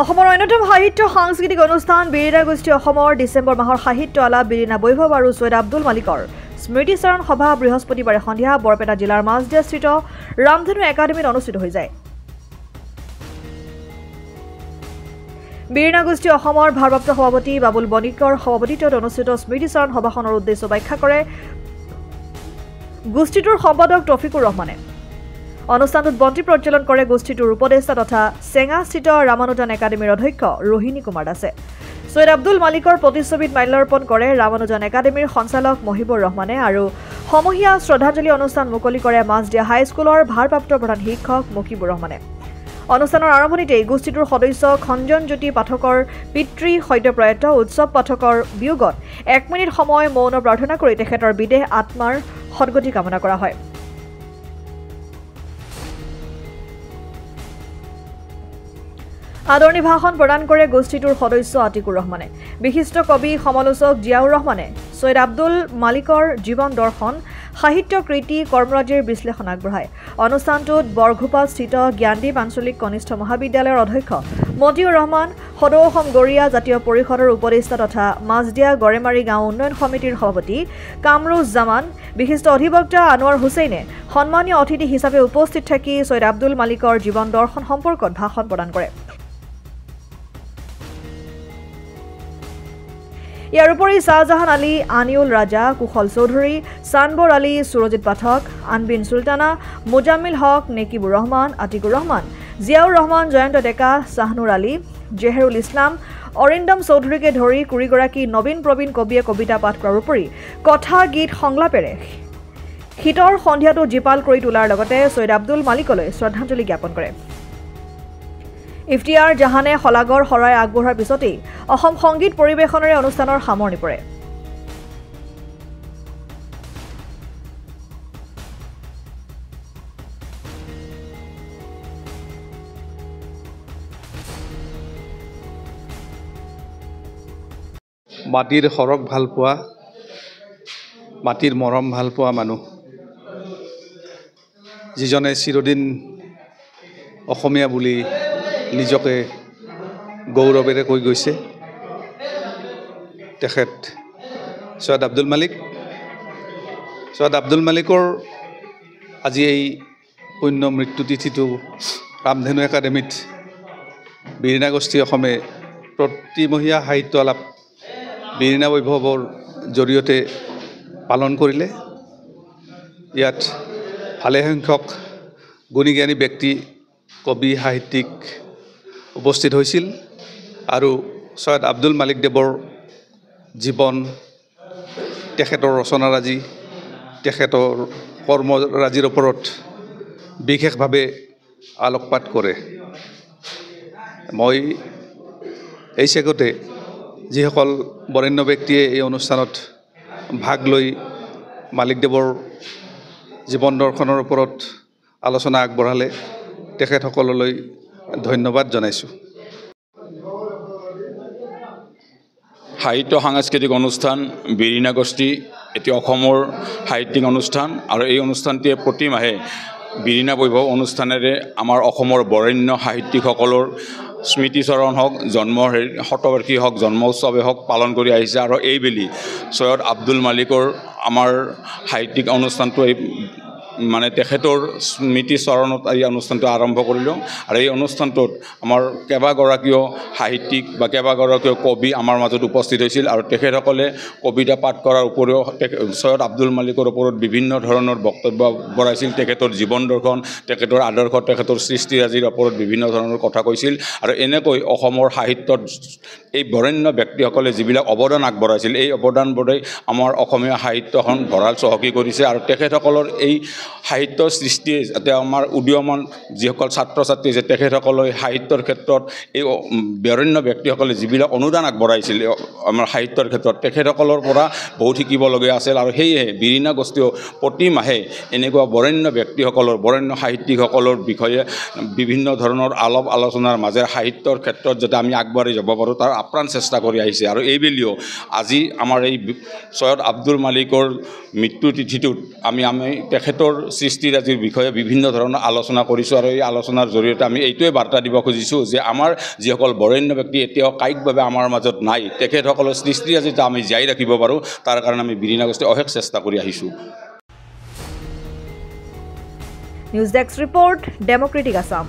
অসমৰ অন্যতম সাহিত্য সাংস্কৃতিক অনুষ্ঠান বিৰিণা গোষ্ঠী অসমৰ ডিচেম্বৰ মাহৰ সাহিত্য আলাপ বিৰিণা বৈভৱ আৰু সৈয়দ আব্দুল মালিকৰ স্মৃতিচাৰণ সভা বৃহস্পতিবাৰে সন্ধিয়া বৰপেটা জিলাৰ মাজদিয়াস্থিত ৰামধেনু একাডেমীত অনুষ্ঠিত হৈ যায়। বিৰিণা গোষ্ঠী অসমৰ ভাৰপ্ৰাপ্ত সভাপতি বাবুল বণিকৰ সভাপতিত্বত অনুষ্ঠিত স্মৃতিচাৰণ সভাখনৰ উদ্দেশ্য ব্যাখ্যা কৰে গোষ্ঠীটোৰ সম্পাদক তৌফিকুৰ ৰহমানে। অনুষ্ঠানটোত বন্তি প্ৰজ্বলন কৰে গোষ্ঠীটোৰ উপদেষ্টা তথা চেঙাস্থিত ৰামানুজন একাডেমীৰ অধ্যক্ষ ৰোহিণী কুমাৰ দাসে। সৈয়দ আব্দুল মালিকৰ প্ৰতিচ্ছবিত মাল্যাৰ্পণ কৰে ৰামানুজন একাডেমীৰ সঞ্চালক মহিবুৰ ৰহমানে আৰু সমূহীয়া শ্ৰদ্ধাঞ্জলি অনুষ্ঠান মুকলি কৰে মাজদিয়া হাইস্কুলৰ ভাৰপ্ৰাপ্ত প্ৰধান শিক্ষক মুকিবুৰ ৰহমানে। অনুষ্ঠানৰ আৰম্ভণিতেই গোষ্ঠীটোৰ সদস্য খঞ্জন জ্যোতি পাঠকৰ পিতৃ সদ্যপ্ৰয়াত উৎসৱ পাঠকৰ বিয়োগত 1 মিনিট সময় মৌন প্ৰাৰ্থনা কৰি তেখেতৰ বিদেহ আত্মাৰ সদগতি কামনা কৰা হয়। আদৰণি ভাষণ প্ৰদান কৰে গোষ্ঠীটোৰ সদস্য আতিকুৰ ৰহমানে। বিশিষ্ট কবি সমালোচক জিয়াউৰ ৰহমানে সৈয়দ আব্দুল মালিকৰ জীৱন দৰ্শন সাহিত্য কৃতি কৰ্মৰাজিৰ বিশ্লেষণ আগবঢ়ায়। অনুষ্ঠানটোত বৰঘোপাস্থিত জ্ঞানদীপ আঞ্চলিক কনিষ্ঠ মহাবিদ্যালয়ৰ অধ্যক্ষ মতিউৰ ৰহমান, সদৌ অসম গৰিয়া জাতীয় পৰিষদৰ উপদেষ্টা তথা মাজদিয়া গড়েমাৰী গাঁও উন্নয়ন সমিতিৰ সভাপতি কামৰুজ্জামান, বিশিষ্ট অধিবক্তা আনোৱাৰ হুছেইনে সন্মানীয় অতিথি হিচাপে উপস্থিত থাকি সৈয়দ আব্দুল মালিকৰ জীৱন দৰ্শন সম্পৰ্কত ভাষণ প্ৰদান কৰে। ইয়াৰ উপৰি শাহজাহান আলী, আনিউল ৰাজা, কুশল চৌধুৰী, চানবৰ আলী, সুৰজিৎ পাঠক, আনবিন চুলতানা, মুজাম্মিল হক, নেকিবুৰ ৰহমান, আতিকুৰ ৰহমান, জিয়াউৰ ৰহমান, জয়ন্ত ডেকা, শাহনুৰ আলী, জেহেৰুল ইছলাম, অৰিন্দম চৌধুৰীকে ধৰি কুৰিগৰাকী নবীন প্ৰবীণ কবিয়ে কবিতা পাঠ কৰাৰ উপৰি কথা গীত সংলাপেৰে শীতৰ সন্ধিয়াটো জীপাল কৰি তোলাৰ লগতে সৈয়দ আব্দুল মালিকলৈ শ্ৰদ্ধাঞ্জলি জ্ঞাপন কৰে। ইফতিয়াৰ জাহানে শলাগৰ শৰাই আগবঢ়োৱাৰ পিছতেই অসম সংগীত পৰিৱেশনেৰে অনুষ্ঠানৰ সামৰণি পৰে। মাটিৰ সৰগ ভাল পোৱা, মাটিৰ মৰম ভাল পোৱা মানুহ, যিজনে চিৰদিন অসমীয়া বুলি নিজকে গৌৰৱেৰে কৈ গৈছে, তেখেত সৈয়দ আব্দুল মালিক। সৈয়দ আব্দুল মালিকৰ আজি এই পুণ্য মৃত্যু তিথিটো ৰামধেনু একাডেমীত বিৰিণা গোষ্ঠী অসমে প্ৰতিমহীয়া সাহিত্য আলাপ বিৰিণা বৈভৱৰ জৰিয়তে পালন কৰিলে। ইয়াত ভালেসংখ্যক গুণী জ্ঞানী ব্যক্তি, কবি, সাহিত্যিক উপস্থিত হৈছিল আৰু সৈয়দ আব্দুল মালিক দেৱৰ জীৱন, তেখেতৰ ৰচনাৰাজি, তেখেতৰ কৰ্মৰাজিৰ ওপৰত বিশেষভাৱে আলোকপাত কৰে। মই এই চেগতে যিসকল বৰেণ্য ব্যক্তিয়ে এই অনুষ্ঠানত ভাগ লৈ মালিকদেৱৰ জীৱন দৰ্শনৰ ওপৰত আলোচনা আগবঢ়ালে, তেখেতসকললৈ ধন্যবাদ জনাইছোঁ। সাহিত্য সাংস্কৃতিক অনুষ্ঠান বিৰিণা গোষ্ঠী এটি অসমৰ সাহিত্যিক অনুষ্ঠান আৰু এই অনুষ্ঠানটিয়ে প্ৰতি মাহে বিৰিণা বৈভৱ অনুষ্ঠানেৰে আমাৰ অসমৰ বৰেণ্য সাহিত্যিকসকলৰ স্মৃতিচৰণ হওক, শতবাৰ্ষিকী হওক, জন্ম উৎসৱে হওক পালন কৰি আহিছে। আৰু এইবেলি সৈয়দ আব্দুল মালিকৰ আমাৰ সাহিত্যিক অনুষ্ঠানটো মানে তেখেতৰ স্মৃতিচৰণত এই অনুষ্ঠানটো আৰম্ভ কৰিলোঁ। আৰু এই অনুষ্ঠানটোত আমাৰ কেইবাগৰাকীও সাহিত্যিক বা কেইবাগৰাকীও কবি আমাৰ মাজত উপস্থিত হৈছিল আৰু তেখেতসকলে কবিতা পাঠ কৰাৰ উপৰিও সৈয়দ আব্দুল মালিকৰ ওপৰত বিভিন্ন ধৰণৰ বক্তব্য বঢ়াইছিল। তেখেতৰ জীৱন দৰ্শন, তেখেতৰ আদৰ্শ, তেখেতৰ সৃষ্টিৰাজিৰ ওপৰত বিভিন্ন ধৰণৰ কথা কৈছিল। আৰু এনেকৈ অসমৰ সাহিত্যত এই বৰেণ্য ব্যক্তিসকলে যিবিলাক অৱদান আগবঢ়াইছিল, এই অৱদানবোৰে আমাৰ অসমীয়া সাহিত্যখন ভঁৰাল চহকী কৰিছে। আৰু তেখেতসকলৰ এই সাহিত্য সৃষ্টিয়ে যাতে আমাৰ উদীয়মান যিসকল ছাত্ৰ ছাত্ৰী আছে, তেখেতসকলে সাহিত্যৰ ক্ষেত্ৰত এই বৰেণ্য ব্যক্তিসকলে যিবিলাক অনুদান আগবঢ়াইছিল আমাৰ সাহিত্যৰ ক্ষেত্ৰত, তেখেতসকলৰ পৰা বহুত শিকিবলগীয়া আছিল। আৰু সেয়েহে বিৰিণা গোষ্ঠীও প্ৰতি মাহে এনেকুৱা বৰেণ্য ব্যক্তিসকলৰ, বৰেণ্য সাহিত্যিকসকলৰ বিষয়ে বিভিন্ন ধৰণৰ আলাপ আলোচনাৰ মাজেৰে সাহিত্যৰ ক্ষেত্ৰত যাতে আমি আগবাঢ়ি যাব পাৰোঁ তাৰ আপ্ৰাণ চেষ্টা কৰি আহিছে। আৰু এইবেলিও আজি আমাৰ এই সৈয়দ আব্দুল মালিকৰ মৃত্যু তিথিটোত আমি তেখেতৰ সৃষ্টিৰাজিৰ বিষয়ে বিভিন্ন ধৰণৰ আলোচনা কৰিছোঁ আৰু এই আলোচনাৰ জৰিয়তে আমি এইটোৱে বাৰ্তা দিব খুজিছোঁ যে আমাৰ যিসকল বৰেণ্য ব্যক্তি এতিয়াও কায়িকভাৱে আমাৰ মাজত নাই তেখেতসকলৰ সৃষ্টিৰাজিটা আমি জীয়াই ৰাখিব পাৰোঁ তাৰ কাৰণে আমি বিৰিণা গোষ্ঠী অশেষ চেষ্টা কৰি আহিছোঁ। News desk report democratic Assam.